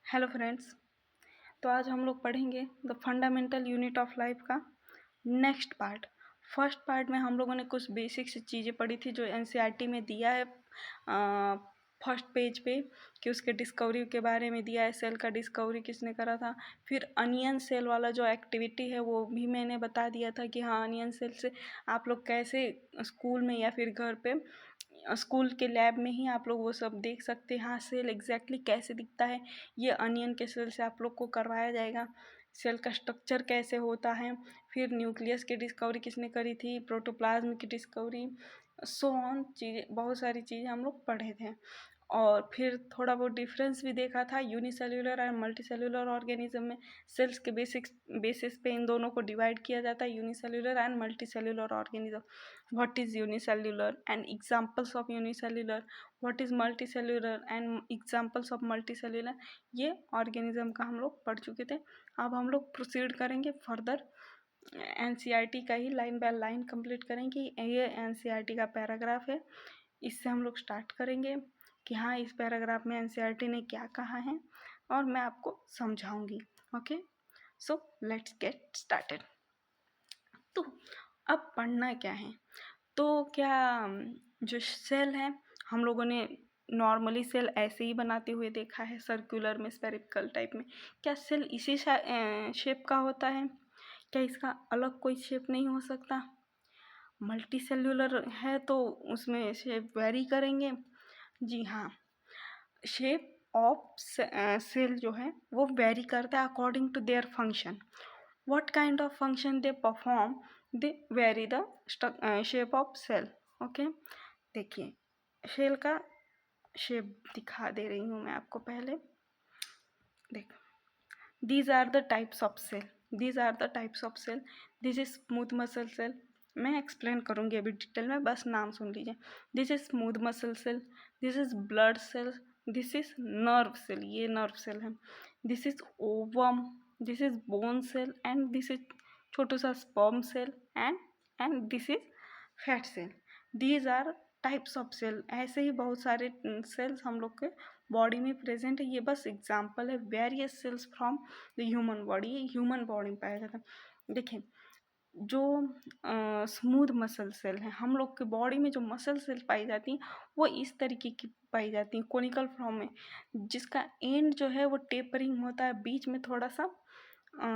Hello friends. तो आज हम लोग पढ़ेंगे the fundamental unit of life का नेक्स्ट पार्ट। फर्स्ट पार्ट में हम लोगों ने कुछ बेसिक सी चीज़ें पढ़ी थी जो एनसीईआरटी में दिया है फर्स्ट पेज पे, कि उसके डिस्कवरी के बारे में दिया है, सेल का डिस्कवरी किसने करा था। फिर अनियन सेल वाला जो एक्टिविटी है वो भी मैंने बता दिया था कि हाँ, अनियन सेल से आप लोग कैसे स्कूल में या फिर घर पे स्कूल के लैब में ही आप लोग वो सब देख सकते हैं। हाँ, सेल एग्जैक्टली कैसे दिखता है ये अनियन के सेल से आप लोग को करवाया जाएगा। सेल का स्ट्रक्चर कैसे होता है, फिर न्यूक्लियस की डिस्कवरी किसने करी थी, प्रोटोप्लाज्म की डिस्कवरी, सो ऑन चीज़ें, बहुत सारी चीज़ें हम लोग पढ़े थे। और फिर थोड़ा बहुत डिफरेंस भी देखा था यूनिसेल्युलर एंड मल्टीसेल्युलर ऑर्गेनिज्म में। सेल्स के बेसिस पे इन दोनों को डिवाइड किया जाता है, unicellular and multicellular organism. What is unicellular and examples of unicellular, what is multicellular and examples of multicellular, ये ऑर्गेनिज्म का हम लोग पढ़ चुके थे। अब हम लोग प्रोसीड करेंगे फर्दर, एनसीईआरटी का ही लाइन बाय लाइन कंप्लीट करेंगे। ये एनसीईआरटी का पैराग्राफ है, इससे हम लोग स्टार्ट करेंगे कि हाँ, इस पैराग्राफ में एनसीईआरटी ने क्या कहा है और मैं आपको समझाऊंगी। Okay, so let's get started. तो अब पढ़ना क्या है, तो क्या जो सेल है हम लोगों ने नॉर्मली सेल ऐसे ही बनाते हुए देखा है, सर्कुलर में, स्फेरिकल टाइप में। क्या सेल इसी शेप का होता है? क्या इसका अलग कोई शेप नहीं हो सकता? मल्टी सेल्यूलर है तो उसमें शेप वेरी करेंगे। जी हाँ, शेप ऑफ सेल जो है वो वेरी करता है according to their function. What kind of function they perform, they vary the shape of cell. Okay, देखिए सेल का शेप दिखा दे रही हूँ मैं आपको। पहले देख, these are the types of cell, these are the types of cell, this is smooth muscle cell। मैं एक्सप्लेन करूँगी अभी डिटेल में, बस नाम सुन लीजिए। This is smooth muscle cell, this is blood cell, this is nerve cell, ये nerve cell है। This is ovum, this is bone cell and this is छोटू सा sperm cell and this is fat cell. These are types of cell. ऐसे ही बहुत सारे sales हम लोग के बॉडी में प्रेजेंट है। ये बस एग्जाम्पल है, various cells from the human body, ये ह्यूमन बॉडी में पाया जाता है। देखिए, जो स्मूथ मसल सेल है, हम लोग के बॉडी में जो मसल सेल पाई जाती हैं वो इस तरीके की पाई जाती हैं, कोनिकल फॉर्म में, जिसका एंड जो है वो टेपरिंग होता है, बीच में थोड़ा सा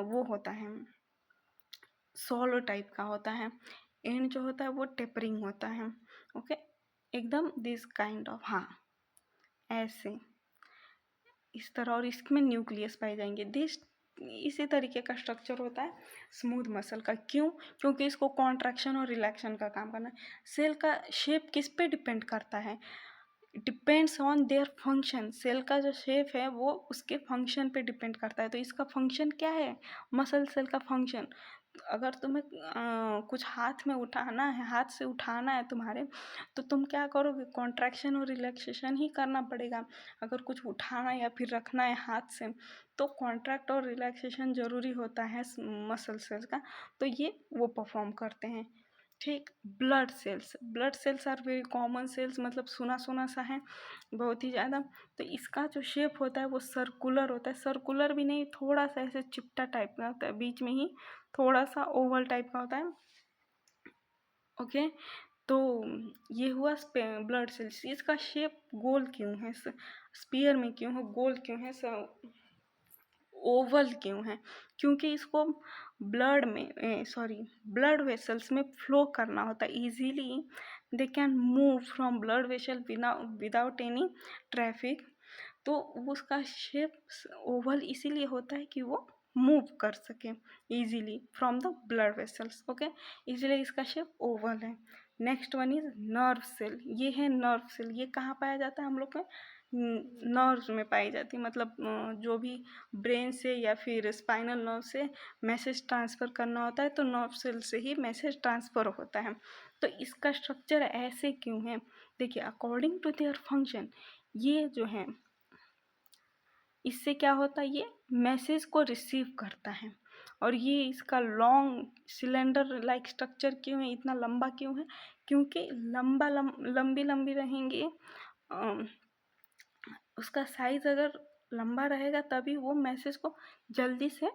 वो होता है, सोलो टाइप का होता है। एंड जो होता है वो टेपरिंग होता है। ओके, एकदम दिस काइंड ऑफ, हाँ ऐसे इस तरह, और इसमें न्यूक्लियस पाए जाएंगे। दिस इसी तरीके का स्ट्रक्चर होता है स्मूथ मसल का। क्यों? क्योंकि इसको कॉन्ट्रैक्शन और रिलैक्शन का काम करना है। सेल का शेप किस पे डिपेंड करता है? Depends on their function. Cell का जो शेप है वो उसके फंक्शन पे डिपेंड करता है। तो इसका फंक्शन क्या है? मसल सेल का फंक्शन, अगर तुम्हें कुछ हाथ में उठाना है, हाथ से उठाना है तुम्हारे, तो तुम क्या करोगे? कॉन्ट्रैक्शन और रिलैक्सेशन ही करना पड़ेगा। अगर कुछ उठाना या फिर रखना है हाथ से, तो कॉन्ट्रैक्ट और रिलैक्सेशन ज़रूरी होता है मसल सेल्स का, तो ये वो परफॉर्म करते हैं। ठीक, blood cells, blood cells are very common cells, मतलब सुना सुना सा है बहुत ही ज़्यादा। तो इसका जो शेप होता है वो सर्कुलर होता है, सर्कुलर भी नहीं, थोड़ा सा ऐसे चिपटा टाइप का होता है, बीच में ही थोड़ा सा ओवल टाइप का होता है। ओके, तो ये हुआ ब्लड सेल्स। इसका शेप गोल क्यों है, स्पीयर में क्यों है, गोल क्यों है, ओवल क्यों है? क्योंकि इसको ब्लड में ब्लड वेसल्स में फ्लो करना होता है easily. They can move from blood vessel without any traffic. तो उसका शेप ओवल इसीलिए होता है कि वो मूव कर सके easily from the blood vessels. Okay, इसलिए इसका शेप ओवल है। Next one is nerve cell. ये है नर्व सेल। ये कहाँ पाया जाता है? हम लोग के नर्व में पाई जाती है, मतलब जो भी ब्रेन से या फिर स्पाइनल नर्व से मैसेज ट्रांसफ़र करना होता है तो नर्व सेल से ही मैसेज ट्रांसफ़र होता है। तो इसका स्ट्रक्चर ऐसे क्यों है? देखिए, अकॉर्डिंग टू देयर फंक्शन, ये जो है इससे क्या होता है, ये मैसेज को रिसीव करता है। और ये इसका लॉन्ग सिलेंडर लाइक स्ट्रक्चर क्यों है, इतना लंबा क्यों है? क्योंकि लंबी लंबी रहेंगे, उसका साइज अगर लंबा रहेगा तभी वो मैसेज को जल्दी से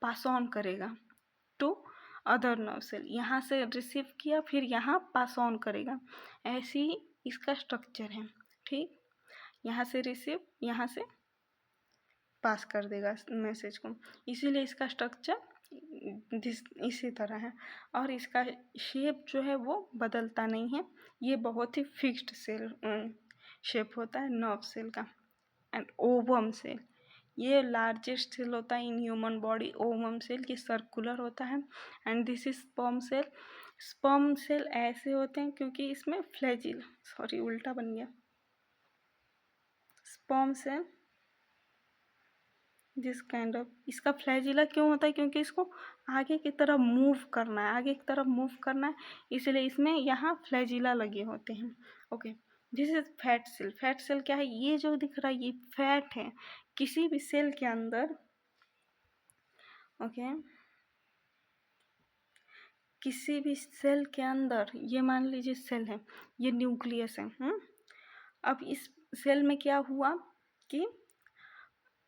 पास ऑन करेगा टू अदर नर्व सेल। यहाँ से रिसीव किया फिर यहाँ पास ऑन करेगा, ऐसे ही इसका स्ट्रक्चर है। ठीक, यहाँ से रिसीव, यहाँ से पास कर देगा मैसेज को, इसीलिए इसका स्ट्रक्चर इसी तरह है। और इसका शेप जो है वो बदलता नहीं है, ये बहुत ही फिक्स्ड सेल शेप होता है नर्व सेल का। एंड ओवम सेल, ये लार्जेस्ट सेल होता है in human body. Ovum cell ये सर्कुलर होता है। And this is sperm cell. Sperm cell ऐसे होते हैं क्योंकि इसमें फ्लैजिल, सॉरी उल्टा बन गया, sperm cell this kind of, इसका फ्लैजिला क्यों होता है, क्योंकि इसको आगे की तरफ मूव करना है, आगे की तरफ मूव करना है, इसलिए इसमें यहाँ फ्लैजिला लगे होते हैं। Okay, this is fat cell. Fat cell क्या है, ये जो दिख रहा है ये फैट है। किसी भी सेल के अंदर, ओके, किसी भी सेल के अंदर, ये मान लीजिए सेल है, ये न्यूक्लियस है। अब इस सेल में क्या हुआ कि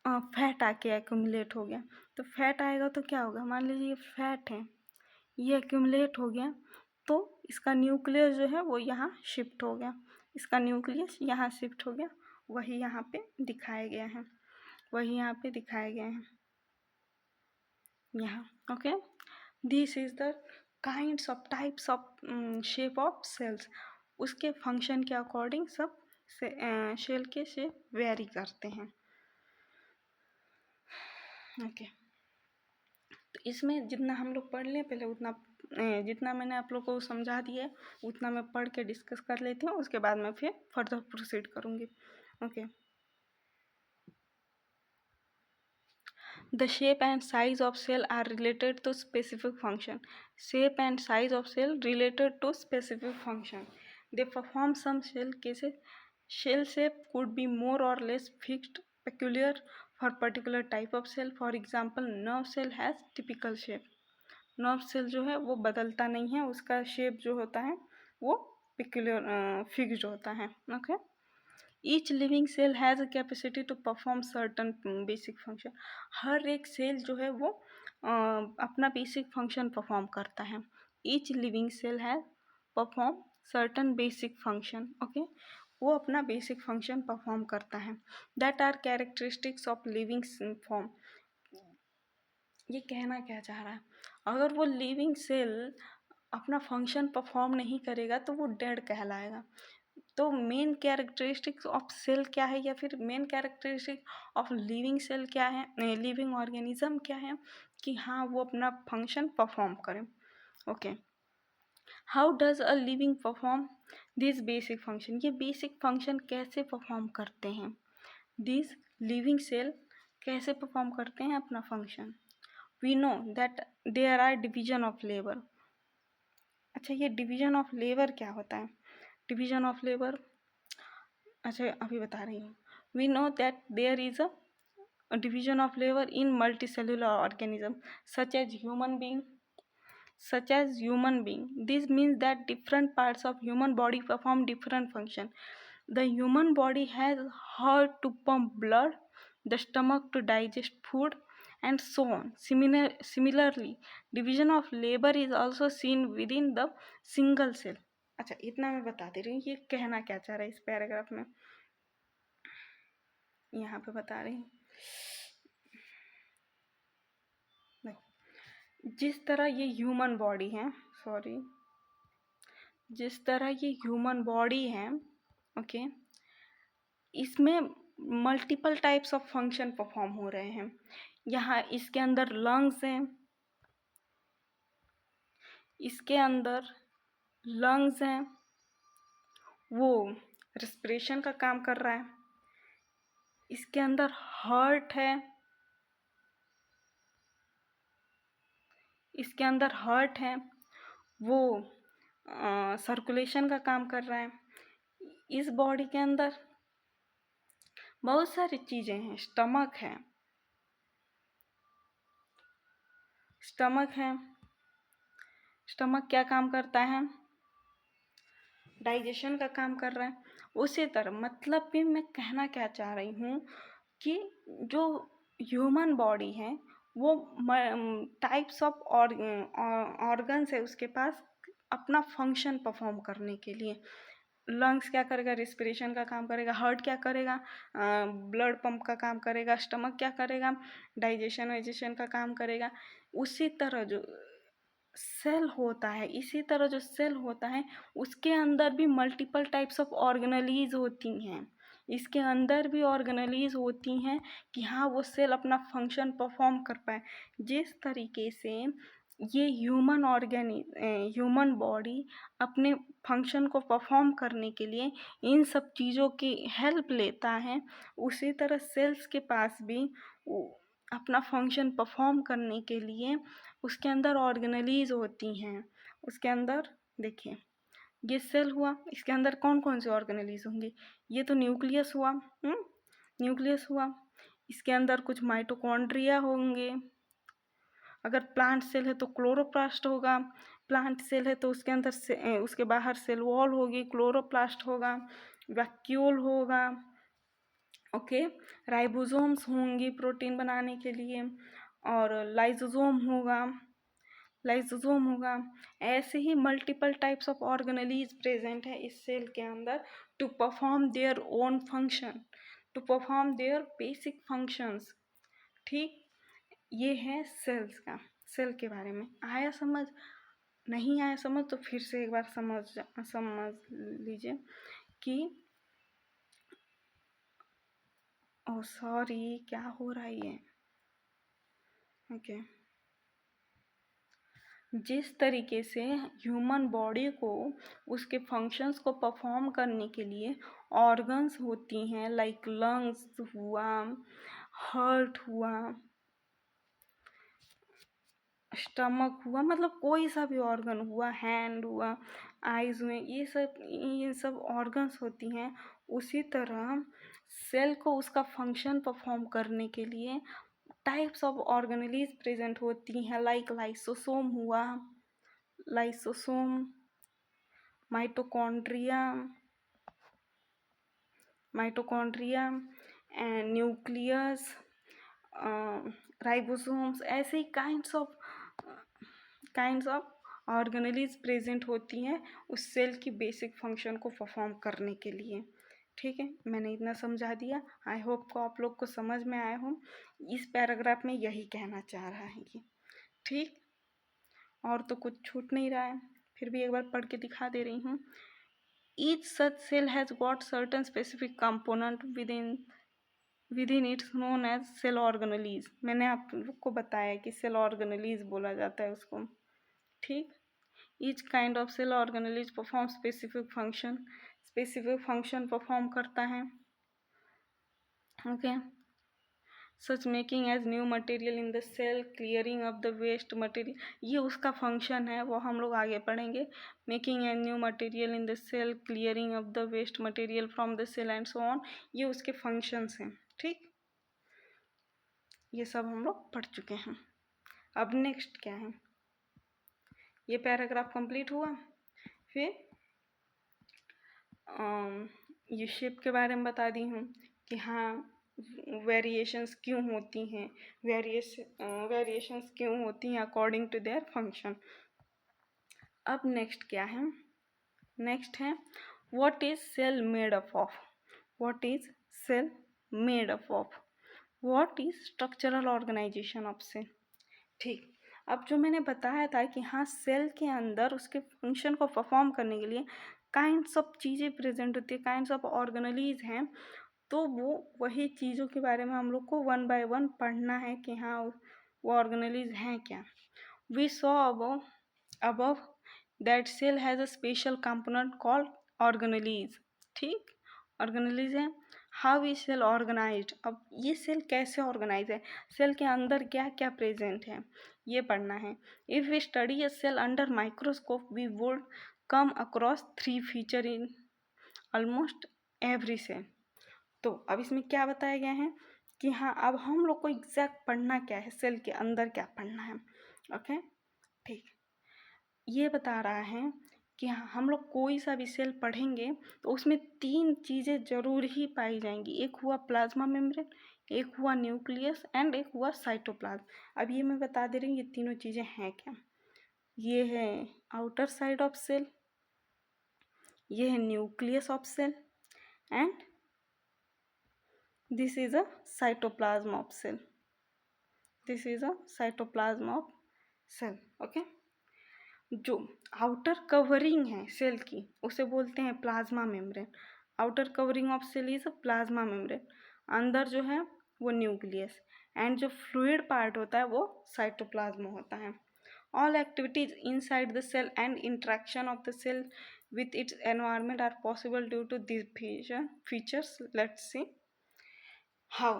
फैट आके एक्यूमुलेट हो गया। तो फैट आएगा तो क्या होगा, मान लीजिए ये फैट है, ये एक्यूमुलेट हो गया, तो इसका न्यूक्लियस जो है वो यहाँ शिफ्ट हो गया, इसका न्यूक्लियस यहाँ शिफ्ट हो गया, वही यहाँ पे दिखाया गया है, वही यहाँ पे दिखाया गया है यहाँ। Okay, this is the kinds of types of shape of cells. उसके फंक्शन के अकॉर्डिंग सब सेल के शेप वेरी करते हैं। ओके, तो इसमें जितना हम लोग पढ़ लें पहले उतना, जितना मैंने आप लोग को समझा दिया है उतना मैं पढ़ के डिस्कस कर लेती हूँ, उसके बाद मैं फिर फर्दर प्रोसीड करूँगी। Okay, the shape and size of cell are related to specific function. Shape and size of cell related to specific function. They perform some cell cases. Shell shape could be more or less fixed, peculiar for particular type of cell. For example, nerve cell has typical shape. Nerve cell जो है वो बदलता नहीं है, उसका shape जो होता है वो पिक्युलर फिक्स्ड होता है। Okay, each living cell has a capacity to perform certain basic function. हर एक सेल जो है वो अपना बेसिक फंक्शन परफॉर्म करता है। Each living cell has perform certain basic function. Okay, वो अपना बेसिक फंक्शन परफॉर्म करता है। That are characteristics of living form. ये कहना क्या चाह रहा है, अगर वो लिविंग सेल अपना फंक्शन परफॉर्म नहीं करेगा तो वो डेड कहलाएगा। तो मेन कैरेक्टरिस्टिक्स ऑफ सेल क्या है, या फिर main characteristic of living cell क्या है, लिविंग ऑर्गेनिज्म क्या है, कि हाँ वो अपना फंक्शन परफॉर्म करें। Okay, how does a living perform this basic function. ये बेसिक फंक्शन कैसे परफॉर्म करते हैं, दिस लिविंग सेल कैसे परफॉर्म करते हैं अपना function. We know that there are division of labour. अच्छा, ये डिवीजन ऑफ लेबर क्या होता है, डिवीजन ऑफ लेबर, अच्छा अभी बता रही हूँ। We know that there is a division of labour in multicellular organism such as human being, such as human being. This means that different parts of human body perform different function. The human body has heart to pump blood, the stomach to digest food, and so on. Similarly, division of labor is also seen within the single cell. अच्छा, इतना मैं बता दे रही हूँ, ये कहना क्या चाह रहा है इस पैराग्राफ में, यहाँ पे बता रही हूँ। जिस तरह ये ह्यूमन बॉडी है, सॉरी, जिस तरह ये ह्यूमन बॉडी है, ओके, इसमें multiple types of function perform हो रहे हैं। यहाँ इसके अंदर लंग्स हैं, इसके अंदर लंग्स हैं, वो रेस्पिरेशन का काम कर रहा है। इसके अंदर हार्ट है, इसके अंदर हार्ट है, वो सर्कुलेशन का काम कर रहा है। इस बॉडी के अंदर बहुत सारी चीज़ें हैं। स्टमक है, स्टमक है, स्टमक क्या काम करता है, डाइजेशन का काम कर रहा है। उसी तरह मतलब भी मैं कहना क्या चाह रही हूँ कि जो ह्यूमन बॉडी है वो टाइप्स ऑफ ऑर्गन्स है उसके पास अपना फंक्शन परफॉर्म करने के लिए। लंग्स क्या करेगा, रिस्पिरेशन का काम करेगा। हार्ट क्या करेगा, ब्लड पंप का काम करेगा। स्टमक क्या करेगा, डाइजेशन वाइजेशन का काम करेगा। उसी तरह जो सेल होता है, इसी तरह जो सेल होता है उसके अंदर भी मल्टीपल टाइप्स ऑफ ऑर्गेनेलीज होती हैं। इसके अंदर भी ऑर्गेनेलीज होती हैं कि हाँ वो सेल अपना फंक्शन परफॉर्म कर पाए। जिस तरीके से ये ह्यूमन बॉडी अपने फंक्शन को परफॉर्म करने के लिए इन सब चीज़ों की हेल्प लेता है, उसी तरह सेल्स के पास भी अपना फंक्शन परफॉर्म करने के लिए उसके अंदर ऑर्गेनेलीज होती हैं। उसके अंदर देखिए ये सेल हुआ, इसके अंदर कौन कौन से ऑर्गेनेलीज होंगे। ये तो न्यूक्लियस हुआ, न्यूक्लियस हुआ। इसके अंदर कुछ माइटोकॉन्ड्रिया होंगे। अगर प्लांट सेल है तो क्लोरोप्लास्ट होगा। प्लांट सेल है तो उसके अंदर से उसके बाहर सेल वॉल होगी, क्लोरोप्लास्ट होगा, वैक्यूल होगा। ओके, राइबोसोम्स होंगी प्रोटीन बनाने के लिए, और लाइसोसोम होगा। ऐसे ही multiple types of organelles present है इस सेल के अंदर to perform their own function, to perform their basic functions. ठीक, ये है सेल्स का, सेल के बारे में। आया समझ? नहीं आया समझ तो फिर से एक बार समझ लीजिए कि ओ सॉरी क्या हो रहा है ये। ओके, जिस तरीके से ह्यूमन बॉडी को उसके फंक्शंस को परफॉर्म करने के लिए ऑर्गन्स होती हैं, लाइक लंग्स हुआ, हार्ट हुआ, स्टमक हुआ, मतलब कोई सा भी ऑर्गन हुआ, हैंड हुआ, आइज हुए, ये सब ऑर्गन्स होती हैं। उसी तरह सेल को उसका फंक्शन परफॉर्म करने के लिए टाइप्स ऑफ ऑर्गेनेलीज प्रेजेंट होती हैं, लाइक लाइसोसोम हुआ, lysosome, mitochondria and nucleus, ribosomes, ऐसे ही काइंड्स ऑफ ऑर्गेनेलीज प्रेजेंट होती हैं उस सेल की बेसिक फंक्शन को परफॉर्म करने के लिए। ठीक है, मैंने इतना समझा दिया। आई होप को आप लोग को समझ में आया हो। इस पैराग्राफ में यही कहना चाह रहा है ये। ठीक, और तो कुछ छूट नहीं रहा है, फिर भी एक बार पढ़ के दिखा दे रही हूँ। Each such cell has got certain specific component within it's known as cell organelles। मैंने आप लोग को बताया कि सेल ऑर्गेनेलीज बोला जाता है उसको। ठीक, each kind of cell organelles perform specific function perform करता है। Okay, such making as new material in the cell, clearing of the waste material, ये उसका फंक्शन है, वो हम लोग आगे पढ़ेंगे। Making as new material in the cell, clearing of the waste material from the cell and so on, ये उसके फंक्शंस हैं। ठीक, ये सब हम लोग पढ़ चुके हैं। अब नेक्स्ट क्या है, ये पैराग्राफ कंप्लीट हुआ। फिर ये शेप के बारे में बता दी हूँ कि हाँ वेरिएशंस क्यों होती हैं, वेरिएशंस क्यों होती हैं अकॉर्डिंग टू देयर फंक्शन। अब नेक्स्ट क्या है, नेक्स्ट है what is cell made up of, what is cell made up of, what is structural organisation of cell. ठीक, अब जो मैंने बताया था कि हाँ सेल के अंदर उसके फंक्शन को परफॉर्म करने के लिए काइंड्स ऑफ चीज़ें प्रेजेंट होती है, काइंड्स ऑफ ऑर्गेनेलीज हैं, तो वो वही चीज़ों के बारे में हम लोग को वन बाय वन पढ़ना है कि हाँ वो ऑर्गेनेलीज हैं क्या। We saw above that cell has a special component called organelles। ठीक, ऑर्गेनेलीज है। हाउ इज सेल ऑर्गेनाइज्ड, अब ये सेल कैसे ऑर्गेनाइज है, सेल के अंदर क्या क्या प्रेजेंट है, ये पढ़ना है। If we study a cell under microscope we would come across 3 feature in almost every cell. तो अब इसमें क्या बताया गया है कि हाँ अब हम लोग को एग्जैक्ट पढ़ना क्या है, सेल के अंदर क्या पढ़ना है। ओके, ठीक, ये बता रहा है कि हाँ, हम लोग कोई सा भी सेल पढ़ेंगे तो उसमें 3 चीज़ें ज़रूर ही पाई जाएंगी। एक हुआ प्लाज्मा मेम्ब्रेन, एक हुआ न्यूक्लियस एंड एक हुआ साइटोप्लाज्म। अब ये मैं बता दे रही हूँ ये तीनों चीज़ें हैं क्या। ये है आउटर साइड ऑफ सेल, ये है nucleus of cell and this is a cytoplasm of cell. This is a cytoplasm of cell. Okay, जो आउटर कवरिंग है सेल की उसे बोलते हैं plasma membrane. Outer covering of cell is plasma membrane. अंदर जो है वो न्यूक्लियस एंड जो फ्लूइड पार्ट होता है वो साइटोप्लाज्म होता है। All activities inside the cell and interaction of the cell with its environment are possible due to these features. Let's see how.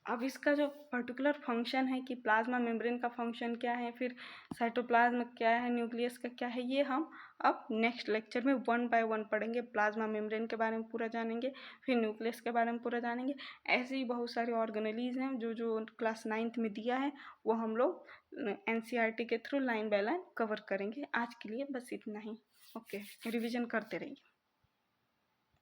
अब इसका जो पर्टिकुलर फंक्शन है कि प्लाज्मा मेम्ब्रेन का फंक्शन क्या है, फिर साइटोप्लाज्म क्या है, न्यूक्लियस का क्या है, ये हम अब नेक्स्ट लेक्चर में 1 बाय 1 पढ़ेंगे। प्लाज्मा मेम्ब्रेन के बारे में पूरा जानेंगे, फिर न्यूक्लियस के बारे में पूरा जानेंगे। ऐसे ही बहुत सारे ऑर्गेनेलीज हैं जो जो क्लास 9th में दिया है वो हम लोग NCERT के through line by line cover करेंगे। आज के लिए बस इतना ही। ओके, रिविजन करते रहिए।